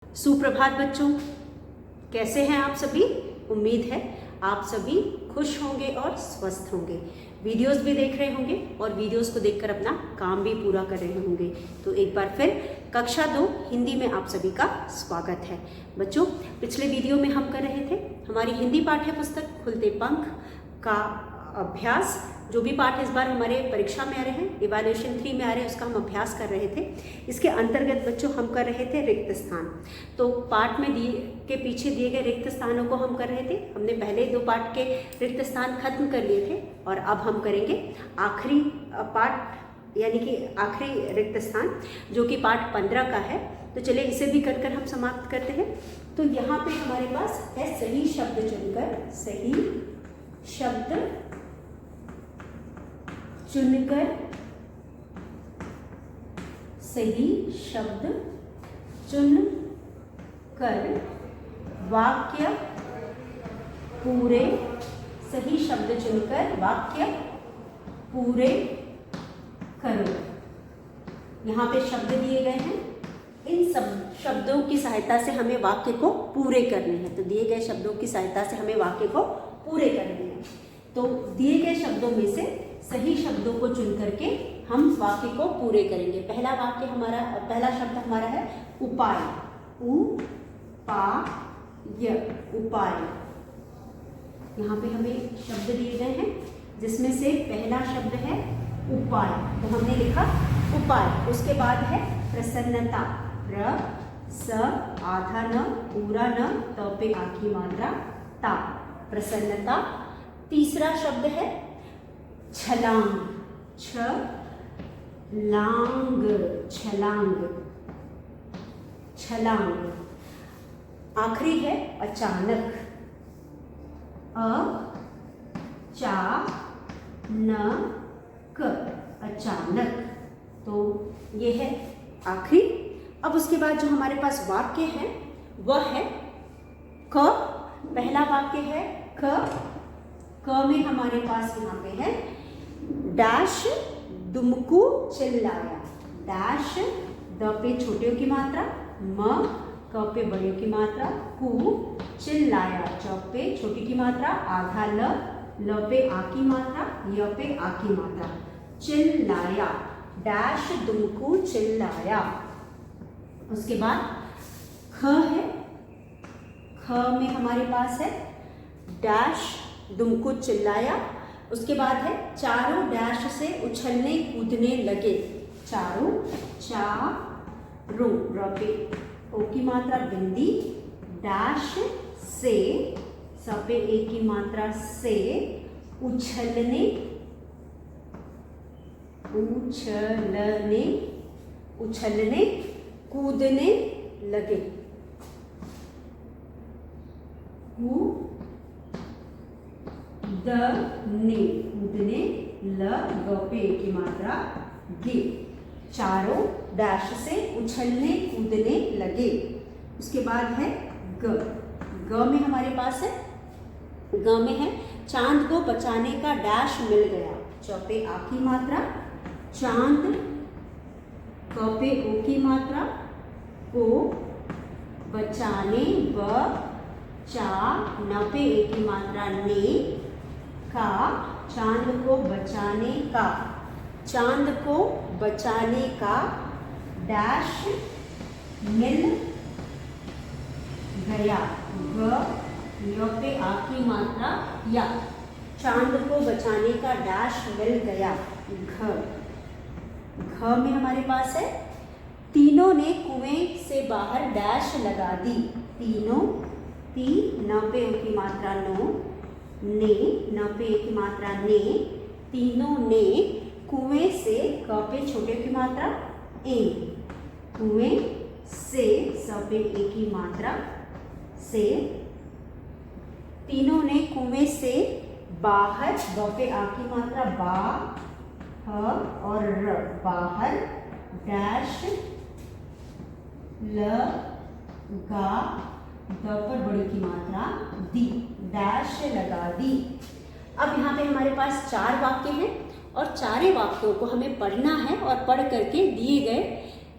सुप्रभात बच्चों, कैसे हैं आप सभी। उम्मीद है आप सभी खुश होंगे और स्वस्थ होंगे। वीडियोस भी देख रहे होंगे और वीडियोस को देखकर अपना काम भी पूरा कर रहे होंगे। तो एक बार फिर कक्षा 2 हिंदी में आप सभी का स्वागत है। बच्चों, पिछले वीडियो में हम कर रहे थे हमारी हिंदी पाठ्य पुस्तक खुलते पंख का अभ्यास। जो भी पाठ इस बार हमारे परीक्षा में आ रहे हैं, इवैल्यूएशन 3 में आ रहे हैं, उसका हम अभ्यास कर रहे थे। इसके अंतर्गत बच्चों हम कर रहे थे रिक्त स्थान। तो पाठ में पीछे दिए गए रिक्त स्थानों को हम कर रहे थे। हमने पहले 2 पाठ के रिक्त स्थान खत्म कर लिए थे और अब हम करेंगे आखिरी पाठ, यानी कि आखिरी रिक्त स्थान जो कि पाठ 15 का है। तो चलिए इसे भी कर हम समाप्त करते हैं। तो यहाँ पे हमारे पास है सही शब्द चुनकर, सही शब्द चुनकर, सही शब्द चुनकर वाक्य पूरे, सही शब्द चुनकर वाक्य पूरे करो। यहाँ पे शब्द दिए गए हैं, इन सब शब्दों की सहायता से हमें वाक्य को पूरे करने हैं। तो दिए गए शब्दों की सहायता से हमें वाक्य को पूरे करने हैं। तो दिए गए शब्दों में से सही शब्दों को चुन करके हम वाक्य को पूरे करेंगे। पहला शब्द हमारा है उपाय, उपाय, उपाय। यहाँ पे हमें शब्द दिए गए हैं जिसमें से पहला शब्द है उपाय, तो हमने लिखा उपाय। उसके बाद है प्रसन्नता, स आधा न पूरा न, त पे आ की मात्रा ता, प्रसन्नता। तीसरा शब्द है छलांग, छलांग, छलांग, छलांग। आखिरी है अचानक, अचानक, अचानक। तो ये है आखिरी। अब उसके बाद जो हमारे पास वाक्य है वह है क। पहला वाक्य है क में हमारे पास यहाँ पे है डैश दुमकू चिल्लाया, डैश द पे छोटियों की मात्रा, म क पे बड़ियों की मात्रा, कु चिल्लाया, च पे छोटी की मात्रा, आधा ल पे आ की मात्रा, य पे आ की मात्रा, चिल्लाया, डैश दुमकू चिल्लाया। उसके बाद ख है, ख में हमारे पास है डैश दुमकू चिल्लाया। उसके बाद है चारों डैश से उछलने कूदने लगे, चारों, चारों र पे ओ की मात्रा बिंदी, डैश से, स पे ए की मात्रा से, उछलने, उछलने, उछलने कूदने लगे, कूदने, कूदने, ल ग पे ए की मात्रा गे, चारों डैश से उछलने कूदने लगे। उसके बाद है ग, ग में हमारे पास है, ग में है चांद को बचाने का डैश मिल गया, च पे आ की मात्रा, चांद, क पे ओ की मात्रा, को बचाने, ब चा, न पे ए की मात्रा ने, का, चांद को बचाने का, चांद को बचाने का डैश मिल गया, ग य पे आ की मात्रा या, चांद को बचाने का डैश मिल गया, घ, घ में हमारे पास है तीनों ने कुएं से बाहर डैश लगा दी, तीनों, ती न पे ओ की मात्रा नो, ने न पे ए की मात्रा ने, तीनों ने कुएं से, क पे छोटे की मात्रा ए, कुएं से, स पे ए की मात्रा से, तीनों ने कुएं से बाहर, ब पे आ की मात्रा बा, ह और र, बाहर डैश लगा, द पर बड़ी की मात्रा दी, डैश लगा दी। अब यहाँ पे हमारे पास 4 वाक्य हैं और चारे वाक्यों को हमें पढ़ना है और पढ़ करके दिए गए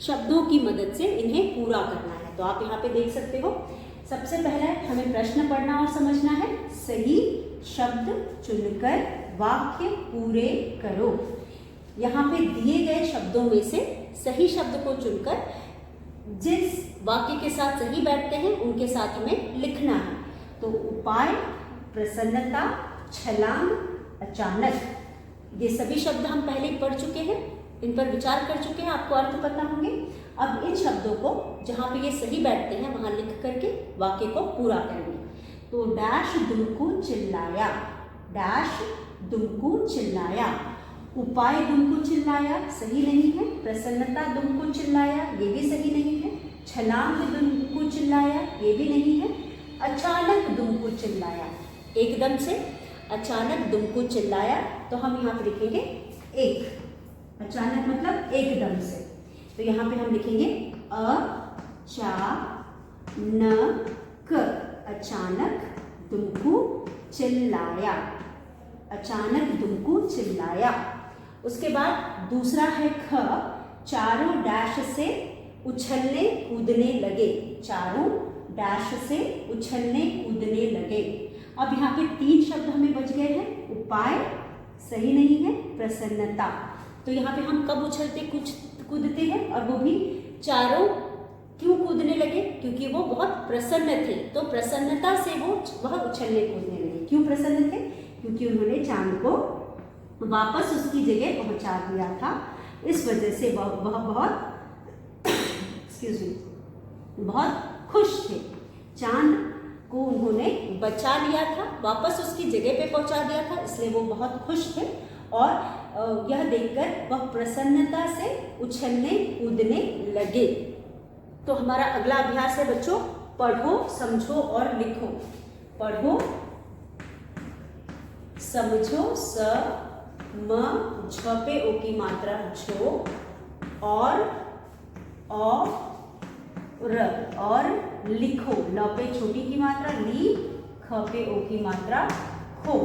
शब्दों की मदद से इन्हें पूरा करना है। तो आप यहाँ पे देख सकते हो। सबसे पहले हमें प्रश्न पढ़ना और समझना है। सही शब्द चुनकर वाक्य पूरे करो। यहाँ पे दिए गए शब्दों में से सही शब्द को चुनकर जिस वाक्य के साथ सही बैठते हैं उनके साथ हमें लिखना है। तो उपाय, प्रसन्नता, छलांग, अचानक, ये सभी शब्द हम पहले पढ़ चुके हैं, इन पर विचार कर चुके हैं, आपको अर्थ पता होंगे। अब इन शब्दों को जहाँ पे ये सही बैठते हैं वहाँ लिख करके वाक्य को पूरा करेंगे। तो डैश दुमकू चिल्लाया, डैश दुमकू चिल्लाया, उपाय दुमकू चिल्लाया, सही नहीं है। प्रसन्नता दुमकू चिल्लाया, ये भी सही नहीं है। छलांग दुमकू चिल्लाया, ये भी नहीं है। अचानक दुमकू चिल्लाया, एकदम से अचानक दुमकू चिल्लाया, तो हम यहाँ पे लिखेंगे एक। अचानक मतलब एकदम से, तो यहाँ पे हम लिखेंगे अचानक, अचानक दुमकू चिल्लाया, अचानक दुमकू चिल्लाया। उसके बाद दूसरा है ख, चारों डैश से उछलने कूदने लगे, चारों डैश से उछलने कूदने लगे। अब यहाँ पे 3 शब्द हमें बच गए हैं। उपाय सही नहीं है, प्रसन्नता, तो यहाँ पे हम कब उछलते कूदते हैं, और वो भी चारों क्यों कूदने लगे, क्योंकि वो बहुत प्रसन्न थे, तो प्रसन्नता से वह उछलने कूदने लगे। क्यों प्रसन्न थे, क्योंकि उन्होंने चांद को वापस उसकी जगह पहुंचा दिया था, इस वजह से वह बहुत एक्सक्यूज मी बहुत खुश थे। चांद को उन्होंने बचा लिया था, वापस उसकी जगह पे पहुंचा दिया था, इसलिए वो बहुत खुश थे और यह देखकर वह प्रसन्नता से उछलने कूदने लगे। तो हमारा अगला अभ्यास है बच्चों, पढ़ो, समझो और लिखो। पढ़ो, समझो, स म झ पे ओ की मात्रा झो, और लिखो, ल पे छोटी की मात्रा ली, ख पे ओ की मात्रा खो।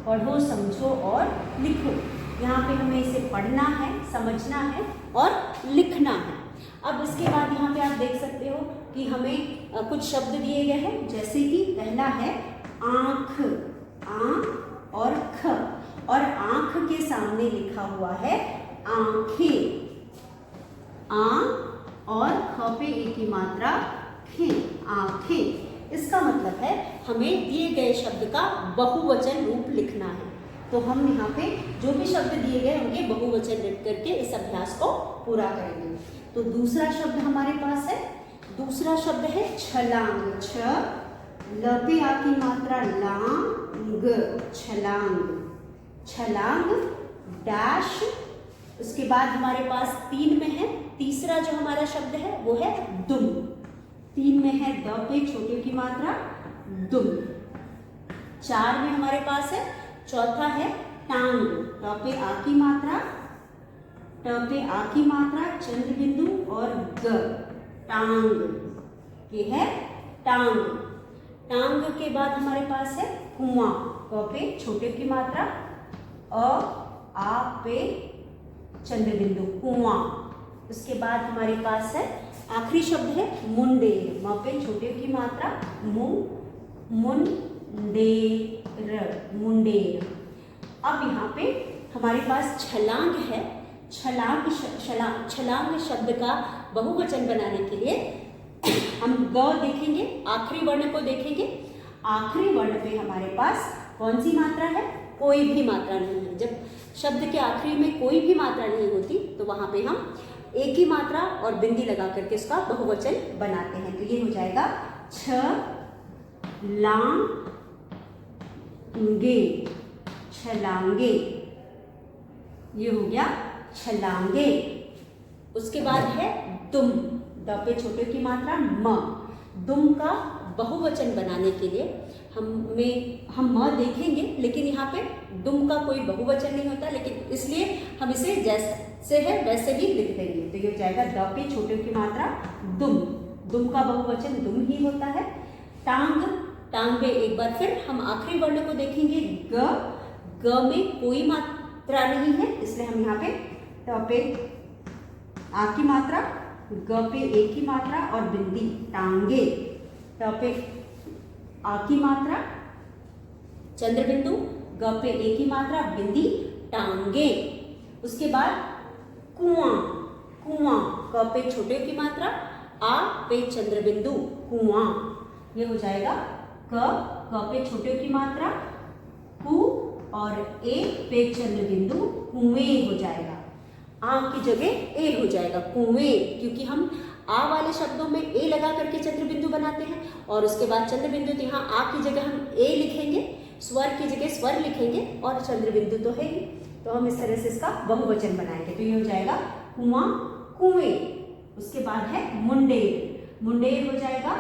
पढ़ो, समझो और लिखो। यहाँ पे हमें इसे पढ़ना है, समझना है और लिखना है। अब इसके बाद यहाँ पे आप देख सकते हो कि हमें कुछ शब्द दिए गए हैं, जैसे कि पहला है आँख, आ और ख, और आँख के सामने लिखा हुआ है आँखें, आ और ख पे ए की मात्रा खे, आँखें। इसका मतलब है हमें दिए गए शब्द का बहुवचन रूप लिखना है। तो हम यहाँ पे जो भी शब्द दिए गए उनके बहुवचन लिख करके इस अभ्यास को पूरा करेंगे। तो दूसरा शब्द हमारे पास है, दूसरा शब्द है छलांग, छ ल पे आ की मात्रा लांग, छलांग, छलांग डैश। उसके बाद हमारे पास 3 में है, तीसरा जो हमारा शब्द है वो है दुम। 3 में है द पे छोटे की मात्रा दुम। 4 में हमारे पास है, चौथा है टांग, ट पे आ की मात्रा, ट पे आ की मात्रा चंद्र बिंदु और ग, टांग, ये है टांग। टांग के बाद हमारे पास है कुआं, क पे छोटे की मात्रा, आ पे चंद्र बिंदु, कुआं। उसके बाद हमारे पास है आखिरी शब्द है मुंडेर, म पे छोटे की मात्रा मु, मुंडेर, मुंडेर। अब यहाँ पे हमारे पास छलांग है। छलांग शब्द का बहुवचन बनाने के लिए हम ग देखेंगे, आखिरी वर्ण को देखेंगे। आखिरी वर्ण पे हमारे पास कौन सी मात्रा है, कोई भी मात्रा नहीं है। जब शब्द के आखिरी में कोई भी मात्रा नहीं होती तो वहां पे हम एक ही मात्रा और बिंदी लगा करके उसका बहुवचन बनाते हैं। तो ये हो जाएगा छलांगे, छलांगे, ये हो गया छलांगे। उसके बाद है दुम, द पे छोटे की मात्रा म। दुम का बहुवचन बनाने के लिए हम म देखेंगे, लेकिन यहाँ पे दुम का कोई बहुवचन नहीं होता, लेकिन इसलिए हम इसे जैसे है वैसे ही लिख देंगे। तो ये हो जाएगा द पे छोटे की मात्रा दुम, दुम का बहुवचन दुम ही होता है। टांग, टांग में एक बार फिर हम आखिरी वर्ण को देखेंगे ग, ग में कोई मात्रा नहीं है, इसलिए हम यहाँ पे ट पे आ की मात्रा, ग पे ए की मात्रा और बिंदी टांगे, ट पे आ की मात्रा चंद्र बिंदु, ग पे ए की मात्रा बिंदी टांगे। उसके बाद कुआं, कुआं क पे छोटे की मात्रा, आ पे चंद्र बिंदु कुआं, ये हो जाएगा क पे छोटे की मात्रा, कु और ए पे चंद्र बिंदु कुएं हो जाएगा। आ की जगह ए हो जाएगा कुएं, क्योंकि हम आ वाले शब्दों में ए लगा करके चंद्र बिंदु बनाते हैं और उसके बाद चंद्र बिंदु, तो यहाँ आ की जगह हम ए लिखेंगे, स्वर की जगह स्वर लिखेंगे और चंद्र बिंदु तो है ही, तो हम इस तरह से इसका बहुवचन बनाएंगे। तो ये हो जाएगा कुआं कुएं। उसके बाद है मुंडेर, मुंडेर हो जाएगा,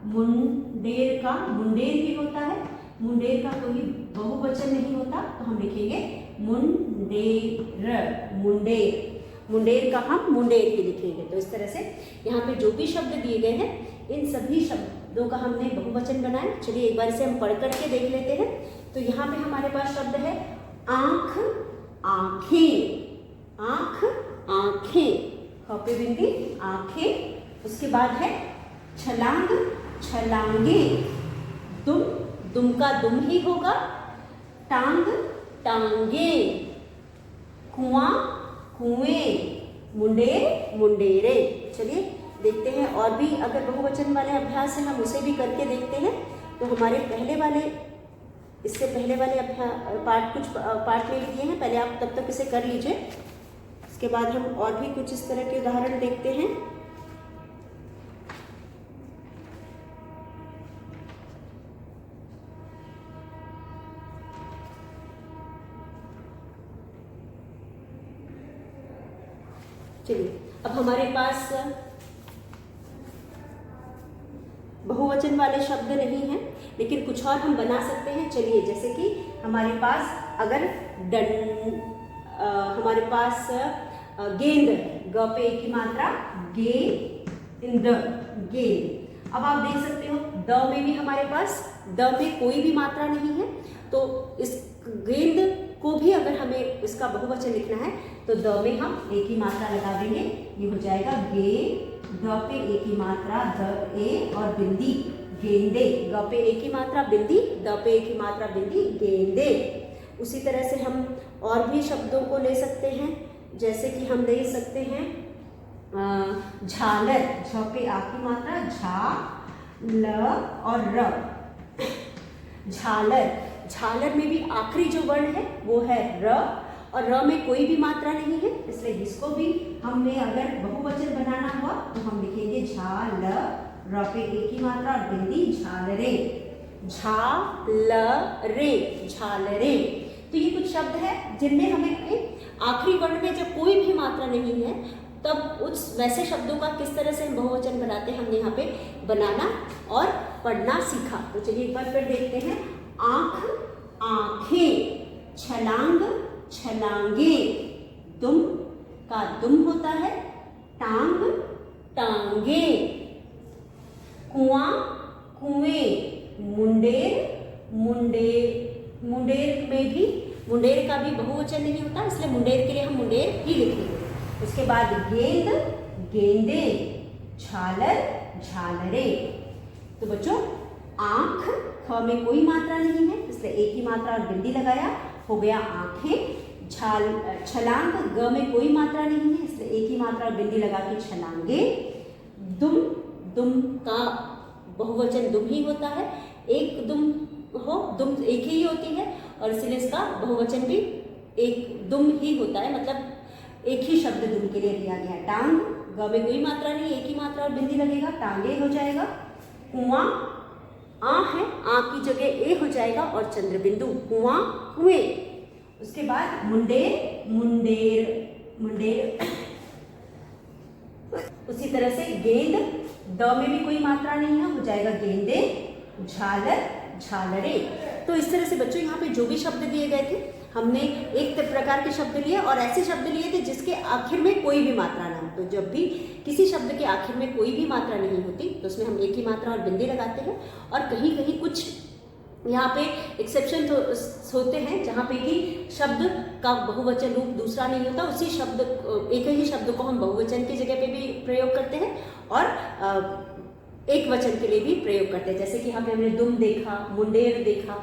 मुंडेर का मुंडेर भी होता है, मुंडेर का कोई बहुवचन नहीं होता, तो हम लिखेंगे मुंडेर, मुंडेर, मुंडेर का हम मुंडेर ही लिखेंगे। तो इस तरह से यहाँ पे जो भी शब्द दिए गए हैं इन सभी शब्दों का हमने बहुवचन बनाया। चलिए एक बार इसे हम पढ़ करके देख लेते हैं। तो यहाँ पे हमारे पास शब्द है आंख आंखें, आंख आंखें, ख पे बिंदी आंखें। उसके बाद है छलांग छलांगे, दुम दुम का दुम ही होगा, टांग टांगे, कुआं कुएं, मुंडेर मुंडेरे। चलिए देखते हैं और भी अगर बहुवचन वाले अभ्यास है हम उसे भी करके देखते हैं। तो हमारे पहले वाले, इससे पहले वाले पार्ट कुछ पार्ट में भी दिए हैं, पहले आप तब तक इसे कर लीजिए। इसके बाद हम और भी कुछ इस तरह के उदाहरण देखते हैं। चलिए अब हमारे पास बहुवचन वाले शब्द नहीं हैं, लेकिन कुछ और हम बना सकते हैं। चलिए जैसे कि हमारे पास अगर हमारे पास गेंद, ग पे ए की मात्रा, गेंद, गेंद। अब आप देख सकते हो द में भी हमारे पास, द में कोई भी मात्रा नहीं है, तो इस गेंद को भी अगर हमें इसका बहुवचन लिखना है तो द में हम ए की मात्रा लगा देंगे, ये हो जाएगा गे, द पे ए की मात्रा द ए और बिंदी गेंदे, ग पे ए की मात्रा बिंदी, द पे ए की मात्रा बिंदी गेंदे। उसी तरह से हम और भी शब्दों को ले सकते हैं, जैसे कि हम ले सकते हैं झालर, झ पे आ की मात्रा, झा ल और र, झालर। झालर में भी आखिरी जो वर्ण है वो है र, और र में कोई भी मात्रा नहीं है, इसलिए इसको भी हमने अगर बहुवचन बनाना हुआ तो हम लिखेंगे झाल, र पे ए की मात्रा और बिंदी झालरे, झालरे, झालरे। तो ये कुछ शब्द है जिनमें हमें आखिरी वर्ण में जब कोई भी मात्रा नहीं है तब उस वैसे शब्दों का किस तरह से हम बहुवचन बनाते हैं हमने यहाँ पे बनाना और पढ़ना सीखा। तो चलिए एक बार फिर देखते हैं। आंख आंखें, छलांग छलांगे, दुम का दुम होता है, टांग टांगे, कुआं कुएं, मुंडेर मुंडेर, मुंडेर में भी मुंडेर का भी बहुवचन नहीं होता, इसलिए मुंडेर के लिए हम मुंडेर ही लिखेंगे। उसके बाद गेंद गेंदे, झालर झालरे। तो बच्चों आंख, ख में कोई मात्रा नहीं है इसलिए ए की मात्रा और बिंदी लगाया, हो गया आंखें। छलांग, ग में कोई मात्रा नहीं है इसलिए ए की मात्रा और बिंदी लगा के छलांगे। दुम, दुम का बहुवचन दुम ही होता है, एक दुम हो, दुम एक ही होती है और इसलिए इसका बहुवचन भी एक दुम ही होता है, मतलब एक ही शब्द दुम के लिए दिया गया है। टांग, ग में कोई मात्रा नहीं, एक ही मात्रा और बिंदी लगेगा, टांगे हो जाएगा। कुआं, आ है, आ की जगह ए हो जाएगा और चंद्र बिंदु, कुआं कुएं। उसके बाद मुंडेर मुंडेर मुंडेर। उसी तरह से गेंद, द में भी कोई मात्रा नहीं है, हो जाएगा गेंदे, झालर झालरे। तो इस तरह से बच्चों यहाँ पे जो भी शब्द दिए गए थे हमने एक प्रकार के शब्द लिए और ऐसे शब्द लिए थे जिसके आखिर में कोई भी मात्रा ना हो। तो जब भी किसी शब्द के आखिर में कोई भी मात्रा नहीं होती तो उसमें हम एक ही मात्रा और बिंदी लगाते हैं, और कहीं कहीं कुछ यहाँ पे एक्सेप्शन तो होते हैं जहाँ पे कि शब्द का बहुवचन रूप दूसरा नहीं होता, उसी शब्द एक ही शब्द को हम बहुवचन की जगह पे भी प्रयोग करते हैं और एक वचन के लिए भी प्रयोग करते हैं। जैसे कि यहाँ पे हमने दुम देखा, मुंडेर देखा,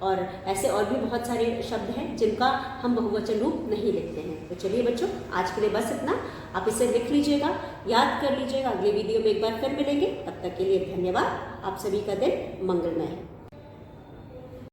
और ऐसे और भी बहुत सारे शब्द हैं जिनका हम बहुवचन रूप नहीं लिखते हैं। तो चलिए बच्चों, आज के लिए बस इतना। आप इसे लिख लीजिएगा, याद कर लीजिएगा। अगले वीडियो में एक बार फिर मिलेंगे। तब तक के लिए धन्यवाद। आप सभी का दिन मंगलमय है।